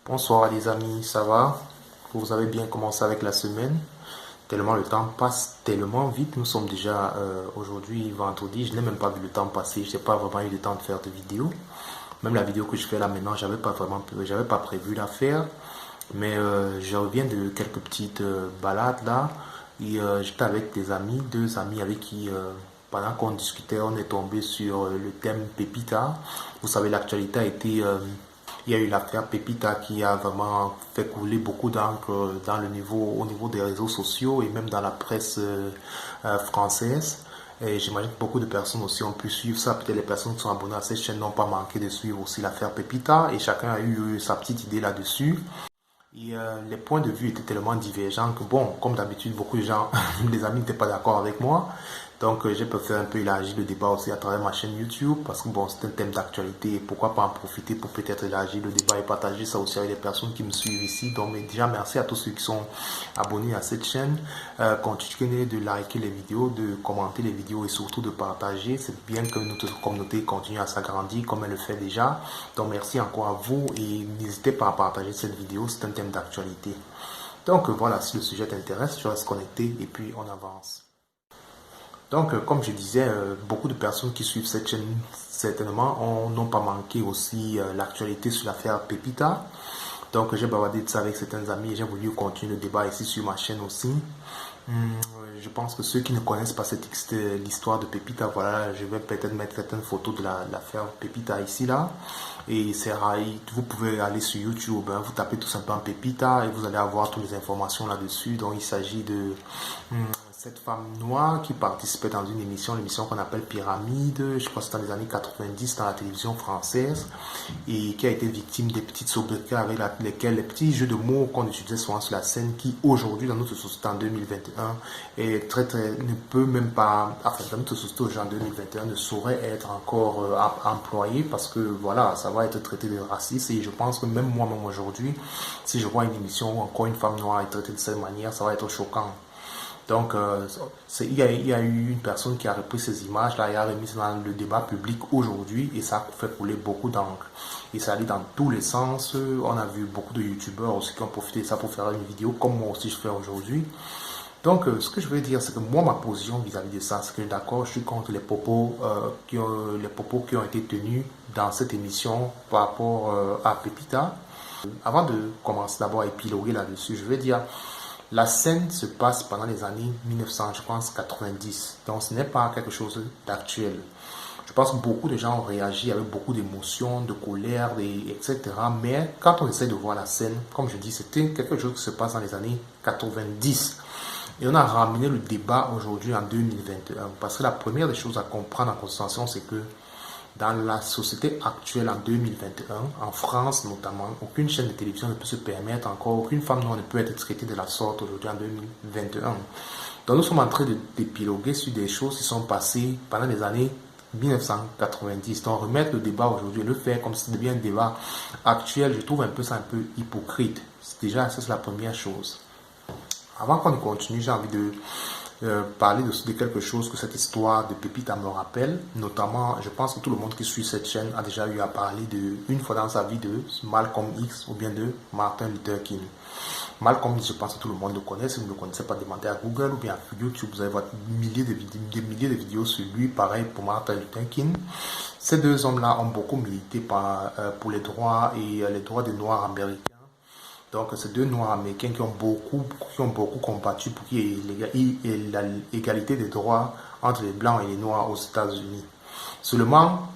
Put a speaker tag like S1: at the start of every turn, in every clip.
S1: Bonsoir les amis, ça va? Vous avez bien commencé avec la semaine? Tellement le temps passe tellement vite, nous sommes déjà aujourd'hui vendredi, je n'ai même pas vu le temps passer, je n'ai pas vraiment eu le temps de faire de vidéo. Même la vidéo que je fais là maintenant, j'avais pas prévu la faire, mais je reviens de quelques petites balades là, et j'étais avec des amis, deux amis avec qui pendant qu'on discutait, on est tombé sur le thème Pépita. Vous savez, l'actualité a été il y a eu l'affaire Pépita qui a vraiment fait couler beaucoup d'encre au niveau des réseaux sociaux et même dans la presse française. Et j'imagine que beaucoup de personnes aussi ont pu suivre ça. Peut-être les personnes qui sont abonnées à cette chaîne n'ont pas manqué de suivre aussi l'affaire Pépita et chacun a eu sa petite idée là-dessus. Et les points de vue étaient tellement divergents que, bon, comme d'habitude, beaucoup de gens, les amis n'étaient pas d'accord avec moi. Donc, j'ai préféré un peu élargir le débat aussi à travers ma chaîne YouTube parce que, bon, c'est un thème d'actualité. Pourquoi pas en profiter pour peut-être élargir le débat et partager ça aussi avec les personnes qui me suivent ici. Donc, mais déjà, merci à tous ceux qui sont abonnés à cette chaîne. Continuez de liker les vidéos, de commenter les vidéos et surtout de partager. C'est bien que notre communauté continue à s'agrandir comme elle le fait déjà. Donc, merci encore à vous et n'hésitez pas à partager cette vidéo. C'est un thème d'actualité. Donc, voilà, si le sujet t'intéresse, tu restes connecté et puis on avance. Donc, comme je disais, beaucoup de personnes qui suivent cette chaîne, certainement, n'ont pas manqué aussi l'actualité sur l'affaire Pépita. Donc, j'ai bavardé de ça avec certains amis et j'ai voulu continuer le débat ici sur ma chaîne aussi. Je pense que ceux qui ne connaissent pas l'histoire de Pépita, voilà, je vais peut-être mettre certaines photos de l'affaire Pépita ici, là. Et vous pouvez aller sur YouTube, hein, vous tapez tout simplement Pépita et vous allez avoir toutes les informations là-dessus. Donc, il s'agit de cette femme noire qui participait dans une émission, l'émission qu'on appelle Pyramide, je crois que c'était dans les années 90 dans la télévision française, et qui a été victime des petites sobriquets avec lesquels les petits jeux de mots qu'on utilisait souvent sur la scène, qui aujourd'hui dans notre société en 2021 est ne peut même pas, enfin dans notre société aujourd'hui en 2021 ne saurait être encore employé parce que voilà, ça va être traité de raciste et je pense que même moi-même aujourd'hui, si je vois une émission où encore une femme noire est traitée de cette manière, ça va être choquant. Donc, il y a eu une personne qui a repris ces images-là et a remis ça dans le débat public aujourd'hui et ça a fait couler beaucoup d'encre. Et ça allait dans tous les sens. On a vu beaucoup de youtubeurs aussi qui ont profité de ça pour faire une vidéo, comme moi aussi je fais aujourd'hui. Donc, ce que je veux dire, c'est que moi, ma position vis-à-vis de ça, c'est que d'accord, je suis contre les propos qui ont été tenus dans cette émission par rapport à Pépita. Avant de commencer d'abord à épiloguer là-dessus, je veux dire, la scène se passe pendant les années 1900, je pense, 90. Donc, ce n'est pas quelque chose d'actuel. Je pense que beaucoup de gens ont réagi avec beaucoup d'émotions, de colère, etc. Mais quand on essaie de voir la scène, comme je dis, c'était quelque chose qui se passe dans les années 90. Et on a ramené le débat aujourd'hui en 2021. Parce que la première des choses à comprendre en constatation, c'est que dans la société actuelle en 2021, en France notamment, aucune chaîne de télévision ne peut se permettre encore, aucune femme noire ne peut être traitée de la sorte aujourd'hui en 2021. Donc nous sommes en train d'épiloguer sur des choses qui sont passées pendant les années 1990. Donc remettre le débat aujourd'hui, le faire comme si c'était bien un débat actuel, je trouve ça un peu hypocrite. Déjà, ça c'est la première chose. Avant qu'on continue, j'ai envie de parler de quelque chose que cette histoire de Pépita me rappelle. Notamment, je pense que tout le monde qui suit cette chaîne a déjà eu à parler une fois dans sa vie de Malcolm X ou bien de Martin Luther King. Malcolm X, je pense que tout le monde le connaît. Si vous ne le connaissez pas, demandez à Google ou bien à YouTube. Vous allez voir des milliers de vidéos sur lui. Pareil pour Martin Luther King. Ces deux hommes-là ont beaucoup milité pour les droits et les droits des Noirs américains. Donc, ces deux Noirs américains qui ont beaucoup combattu pour qu'il y ait l'égalité des droits entre les Blancs et les Noirs aux États-Unis. Seulement,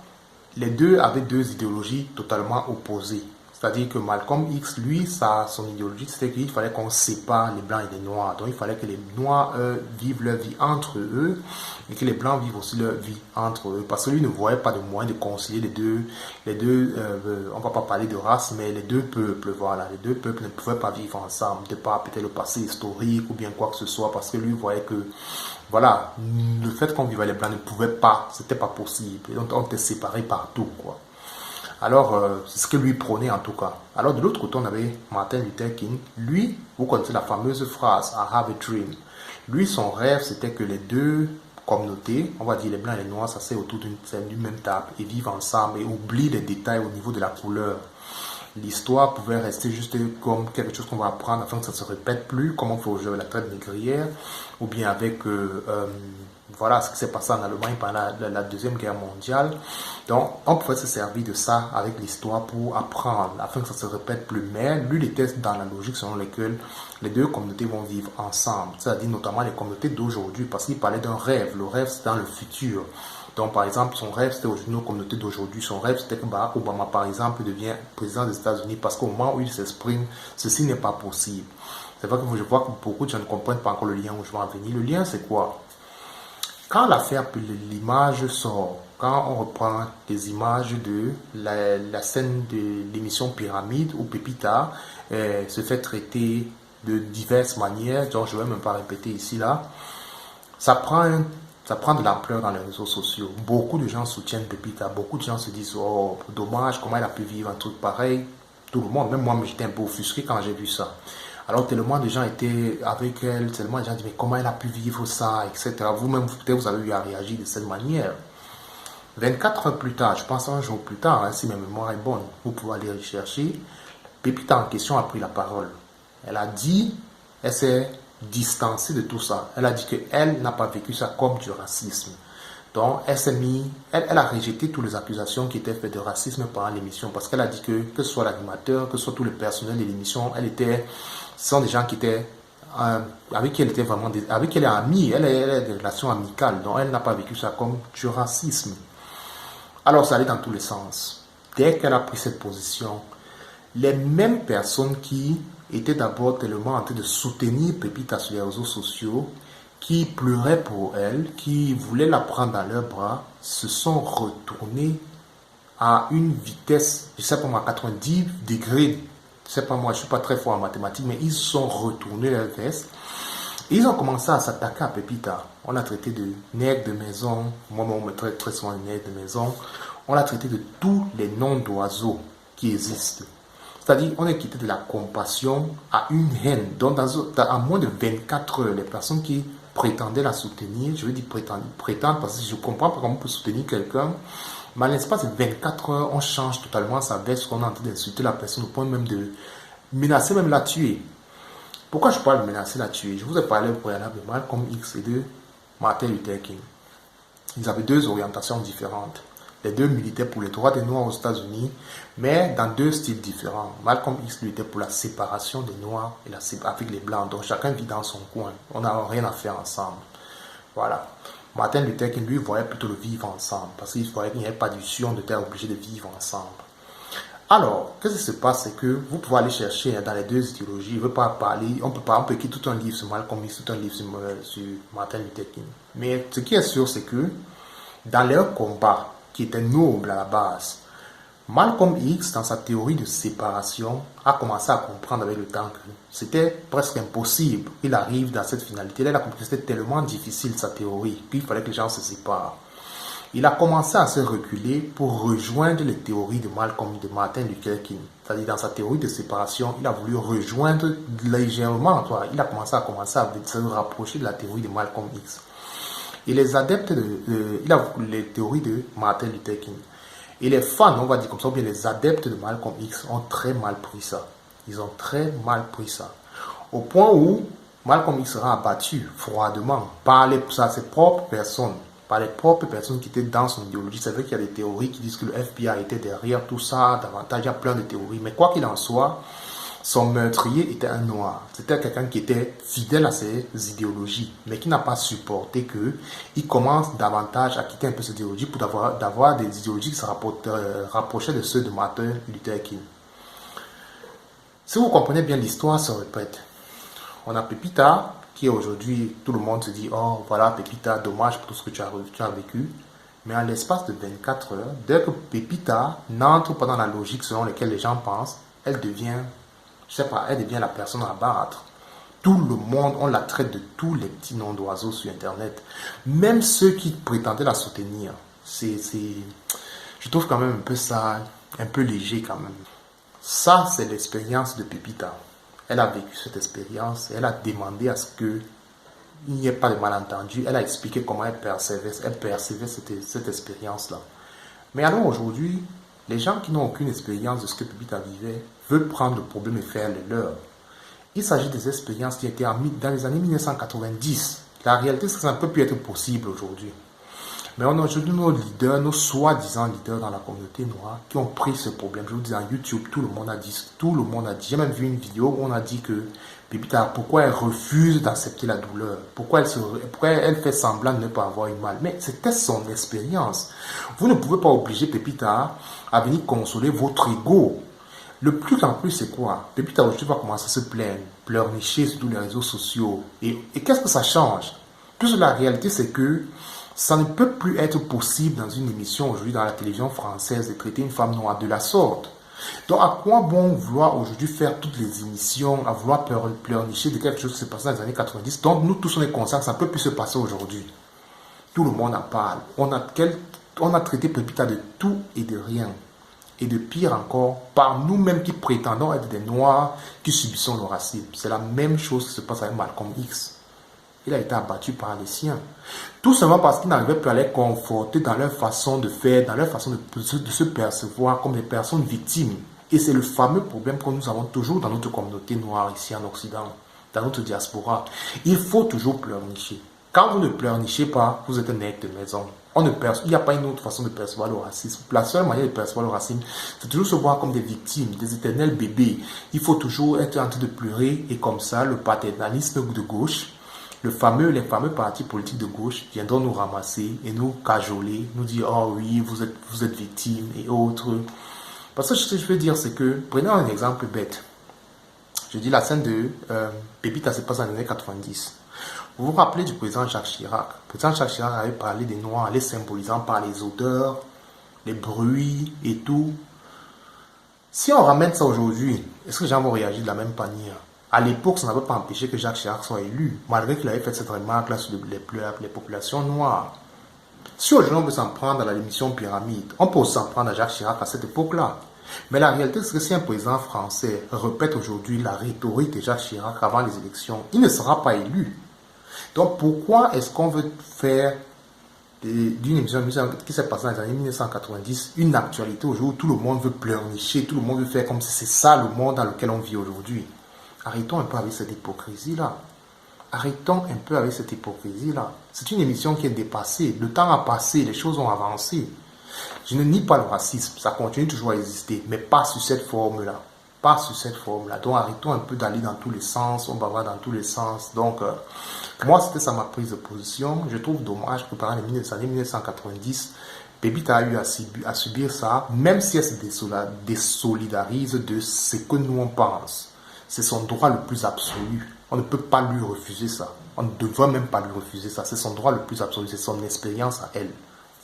S1: les deux avaient deux idéologies totalement opposées. C'est-à-dire que Malcolm X, lui, son idéologie, c'était qu'il fallait qu'on sépare les Blancs et les Noirs. Donc, il fallait que les Noirs vivent leur vie entre eux et que les Blancs vivent aussi leur vie entre eux. Parce que lui ne voyait pas de moyen de concilier les deux on ne va pas parler de race, mais les deux peuples, voilà. Les deux peuples ne pouvaient pas vivre ensemble, de par peut-être le passé historique ou bien quoi que ce soit, parce que lui voyait que, voilà, le fait qu'on vivait les Blancs ne pouvait pas, c'était pas possible. Donc, on était séparés partout, quoi. Alors, c'est ce que lui prônait en tout cas. Alors, de l'autre côté, on avait Martin Luther King. Lui, vous connaissez la fameuse phrase I have a dream. Lui, son rêve, c'était que les deux communautés, on va dire les blancs et les noirs, s'asseyent autour d'une même table et vivent ensemble et oublient les détails au niveau de la couleur. l'histoire pouvait rester juste comme quelque chose qu'on va apprendre afin que ça ne se répète plus, comme on fait aujourd'hui la traite négrière, ou bien avec voilà ce qui s'est passé en Allemagne pendant la Deuxième Guerre mondiale. Donc, on pouvait se servir de ça avec l'histoire pour apprendre, afin que ça ne se répète plus. Mais lui, il était dans la logique selon laquelle les deux communautés vont vivre ensemble, c'est-à-dire notamment les communautés d'aujourd'hui, parce qu'il parlait d'un rêve. Le rêve, c'est dans le futur. Donc, par exemple, son rêve, c'était aujourd'hui nos communautés d'aujourd'hui. Son rêve, c'était que Barack Obama, par exemple, devient président des États-Unis, parce qu'au moment où il s'exprime, ceci n'est pas possible. C'est vrai que je vois que beaucoup de gens ne comprennent pas encore le lien où je vais en venir. Le lien, c'est quoi? Quand l'affaire l'image sort, quand on reprend les images de la scène de l'émission Pyramide où Pépita se fait traiter de diverses manières, donc je ne vais même pas répéter ici là, ça prend de l'ampleur dans les réseaux sociaux. Beaucoup de gens soutiennent Pépita, beaucoup de gens se disent oh dommage, comment elle a pu vivre un truc pareil. Tout le monde, même moi j'étais un peu offusqué quand j'ai vu ça. Alors tellement de gens étaient avec elle, tellement de gens disaient mais comment elle a pu vivre ça, etc. Vous-même, peut-être vous avez eu à réagir de cette manière. 24 heures plus tard, je pense un jour plus tard, hein, si ma mémoire est bonne, vous pouvez aller rechercher, Pépita en question a pris la parole. Elle a dit, elle s'est distancée de tout ça. Elle a dit qu'elle n'a pas vécu ça comme du racisme. Donc, elle a rejeté toutes les accusations qui étaient faites de racisme pendant l'émission parce qu'elle a dit que ce soit l'animateur, que ce soit tout le personnel de l'émission, ce sont des gens qui étaient, avec qui elle était vraiment, avec qui elle est amie, elle a des relations amicales, donc elle n'a pas vécu ça comme du racisme. Alors, ça allait dans tous les sens. Dès qu'elle a pris cette position, les mêmes personnes qui étaient d'abord tellement en train de soutenir Pépita sur les réseaux sociaux, qui pleuraient pour elle, qui voulaient la prendre dans leurs bras, se sont retournés à une vitesse, je ne sais pas moi, 90 degrés. Je ne sais pas moi, je ne suis pas très fort en mathématiques, mais ils sont retournés leur veste. Ils ont commencé à s'attaquer à Pépita. On l'a traité de nègre de maison. Moi, on me traite très souvent de nègre de maison. On l'a traité de tous les noms d'oiseaux qui existent. C'est-à-dire, on est quitté de la compassion à une haine. Donc, en moins de 24 heures, les personnes qui prétendaient la soutenir, je veux dire prétendre parce que je ne comprends pas comment on peut soutenir quelqu'un, mais à l'espace de 24 heures, on change totalement sa veste, on est en train d'insulter la personne au point même de menacer, même la tuer. Pourquoi je parle de menacer la tuer? Je vous ai parlé au préalable de Malcolm X et de Martin Luther King. Ils avaient deux orientations différentes. Les deux militaient pour les droits des Noirs aux États-Unis, mais dans deux styles différents. Malcolm X luttait pour la séparation des Noirs et avec les Blancs. Donc chacun vit dans son coin. On n'a rien à faire ensemble. Voilà. Martin Luther King, lui, voyait plutôt le vivre ensemble, parce qu'il voyait qu'il n'y avait pas d'issue, on était obligé de vivre ensemble. Alors, qu'est-ce qui se passe, c'est que vous pouvez aller chercher dans les deux idéologies. Je ne veux pas parler, on peut écrire tout un livre sur Malcolm X, tout un livre sur Martin Luther King. Mais ce qui est sûr, c'est que dans leur combat, qui était noble à la base, Malcolm X, dans sa théorie de séparation, a commencé à comprendre avec le temps que c'était presque impossible qu'il arrive dans cette finalité. Là, il a compris que c'était tellement difficile sa théorie, qu'il fallait que les gens se séparent. Il a commencé à se reculer pour rejoindre les théories de Martin Luther King. C'est-à-dire, dans sa théorie de séparation, il a voulu rejoindre légèrement, il a commencé à se rapprocher de la théorie de Malcolm X. Et les adeptes il a les théories de Martin Luther King. Et les fans, on va dire comme ça, ou bien les adeptes de Malcolm X ont très mal pris ça. Ils ont très mal pris ça. Au point où Malcolm X sera abattu froidement par ses propres personnes, par les propres personnes qui étaient dans son idéologie. C'est vrai qu'il y a des théories qui disent que le FBI était derrière tout ça, davantage, il y a plein de théories. Mais quoi qu'il en soit, son meurtrier était un noir. C'était quelqu'un qui était fidèle à ses idéologies, mais qui n'a pas supporté qu'il commence davantage à quitter un peu ses idéologies pour d'avoir des idéologies qui se rapprochaient de ceux de Martin Luther King. Si vous comprenez bien l'histoire, se répète. On a Pépita, qui aujourd'hui, tout le monde se dit, oh voilà Pépita, dommage pour tout ce que tu as vécu. Mais en l'espace de 24 heures, dès que Pépita n'entre pas dans la logique selon laquelle les gens pensent, elle devient, je sais pas, elle devient la personne à battre. Tout le monde, on la traite de tous les petits noms d'oiseaux sur Internet. Même ceux qui prétendaient la soutenir. Je trouve quand même un peu ça, un peu léger quand même. Ça, c'est l'expérience de Pépita. Elle a vécu cette expérience, elle a demandé à ce qu'il n'y ait pas de malentendu, elle a expliqué comment elle percevait cette expérience-là. Mais alors aujourd'hui, Les gens qui n'ont aucune expérience de ce que Pépita vivait veulent prendre le problème et faire le leur. Il s'agit des expériences qui étaient dans les années 1990. La réalité, c'est que ça ne peut plus être possible aujourd'hui. Mais on a aujourd'hui nos leaders, nos soi-disant leaders dans la communauté noire qui ont pris ce problème. Je vous dis, dans YouTube, tout le monde a dit. J'ai même vu une vidéo où on a dit que Pépita, pourquoi elle refuse d'accepter la douleur? Pourquoi elle fait semblant de ne pas avoir eu mal? Mais c'était son expérience. Vous ne pouvez pas obliger Pépita à venir consoler votre ego. Le plus en plus, c'est quoi? Pépita aujourd'hui va commencer à se plaindre, pleurnicher sur tous les réseaux sociaux. Et qu'est-ce que ça change? Plus la réalité, c'est que ça ne peut plus être possible dans une émission aujourd'hui dans la télévision française de traiter une femme noire de la sorte. Donc à quoi bon vouloir aujourd'hui faire toutes les émissions, à vouloir pleurnicher de quelque chose qui s'est passé dans les années 90? Donc nous tous on est conscients que ça ne peut plus se passer aujourd'hui. Tout le monde en parle. On a traité Pépita de tout et de rien. Et de pire encore, par nous-mêmes qui prétendons être des noirs qui subissons le racisme. C'est la même chose qui se passe avec Malcolm X. Il a été abattu par les siens. Tout simplement parce qu'ils n'arrivaient plus à les conforter dans leur façon de faire, dans leur façon de se percevoir comme des personnes victimes. Et c'est le fameux problème que nous avons toujours dans notre communauté noire ici en Occident, dans notre diaspora. Il faut toujours pleurnicher. Quand vous ne pleurnichez pas, vous êtes un être de maison. Il n'y a pas une autre façon de percevoir le racisme. La seule manière de percevoir le racisme, c'est toujours se voir comme des victimes, des éternels bébés. Il faut toujours être en train de pleurer et comme ça, le paternalisme de gauche, les fameux partis politiques de gauche viendront nous ramasser et nous cajoler, nous dire « Oh oui, vous êtes victime » et autres. Parce que ce que je veux dire, c'est que, prenons un exemple bête. Je dis la scène de Pépita se passe dans les années 90. Vous vous rappelez du président Jacques Chirac? Le président Jacques Chirac avait parlé des Noirs, les symbolisant par les odeurs, les bruits et tout. Si on ramène ça aujourd'hui, est-ce que les gens vont réagir de la même manière? À l'époque, ça n'avait pas empêché que Jacques Chirac soit élu, malgré qu'il avait fait cette remarque-là sur les populations noires. Si aujourd'hui on peut s'en prendre à l'émission Pyramide, on peut s'en prendre à Jacques Chirac à cette époque-là. Mais la réalité, c'est que si un président français répète aujourd'hui la rhétorique de Jacques Chirac avant les élections, il ne sera pas élu. Donc pourquoi est-ce qu'on veut faire d'une émission qui s'est passée dans les années 1990 une actualité aujourd'hui où tout le monde veut pleurnicher, tout le monde veut faire comme si c'est ça le monde dans lequel on vit aujourd'hui? Arrêtons un peu avec cette hypocrisie-là. Arrêtons un peu avec cette hypocrisie-là. C'est une émission qui est dépassée. Le temps a passé, les choses ont avancé. Je ne nie pas le racisme, ça continue toujours à exister, mais pas sous cette forme-là. Pas sous cette forme-là. Donc arrêtons un peu d'aller dans tous les sens, on va voir dans tous les sens. Donc, moi, c'était ça ma prise de position. Je trouve dommage que pendant les années 1990, Pépita a eu à subir ça, même si elle se désolidarise de ce que nous on pense. C'est son droit le plus absolu. On ne peut pas lui refuser ça. On ne devrait même pas lui refuser ça. C'est son droit le plus absolu. C'est son expérience à elle.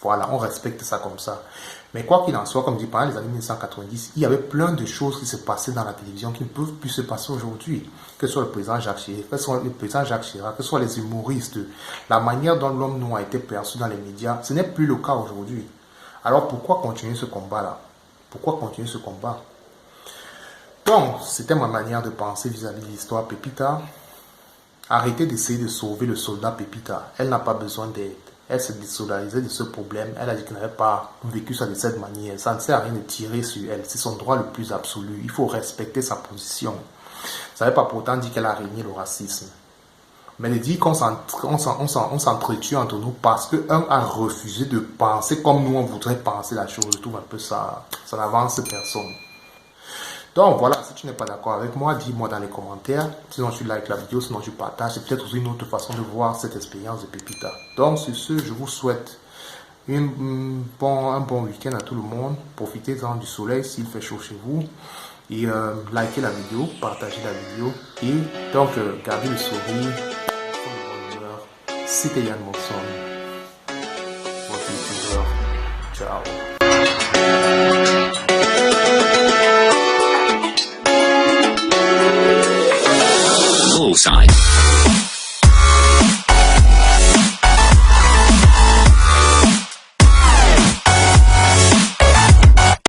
S1: Voilà, on respecte ça comme ça. Mais quoi qu'il en soit, comme je dis, pendant les années 1990, il y avait plein de choses qui se passaient dans la télévision qui ne peuvent plus se passer aujourd'hui. Que ce soit le président Jacques Chirac, que ce soit les humoristes, la manière dont l'homme noir a été perçu dans les médias, ce n'est plus le cas aujourd'hui. Alors pourquoi continuer ce combat-là? Pourquoi continuer ce combat? Donc, c'était ma manière de penser vis-à-vis de l'histoire Pépita. Arrêtez d'essayer de sauver le soldat Pépita. Elle n'a pas besoin d'aide. Elle s'est désolidarisée de ce problème. Elle a dit qu'elle n'avait pas vécu ça de cette manière. Ça ne sert à rien de tirer sur elle. C'est son droit le plus absolu. Il faut respecter sa position. Ça ne veut pas pourtant dire qu'elle a régné le racisme. Mais de dire qu'on s'entretue entre nous parce qu'un a refusé de penser comme nous on voudrait penser la chose. Je trouve un peu ça. Ça n'avance personne. Donc voilà, si tu n'es pas d'accord avec moi, dis-moi dans les commentaires. Sinon tu likes la vidéo, sinon tu partages. C'est peut-être aussi une autre façon de voir cette expérience de Pépita. Donc sur ce, je vous souhaite un bon week-end à tout le monde. Profitez-en du soleil s'il fait chaud chez vous. Et likez la vidéo, partagez la vidéo. Et donc gardez le sourire. C'était Yann Moxon, votre youtubeur. Ciao.
S2: Bullseye.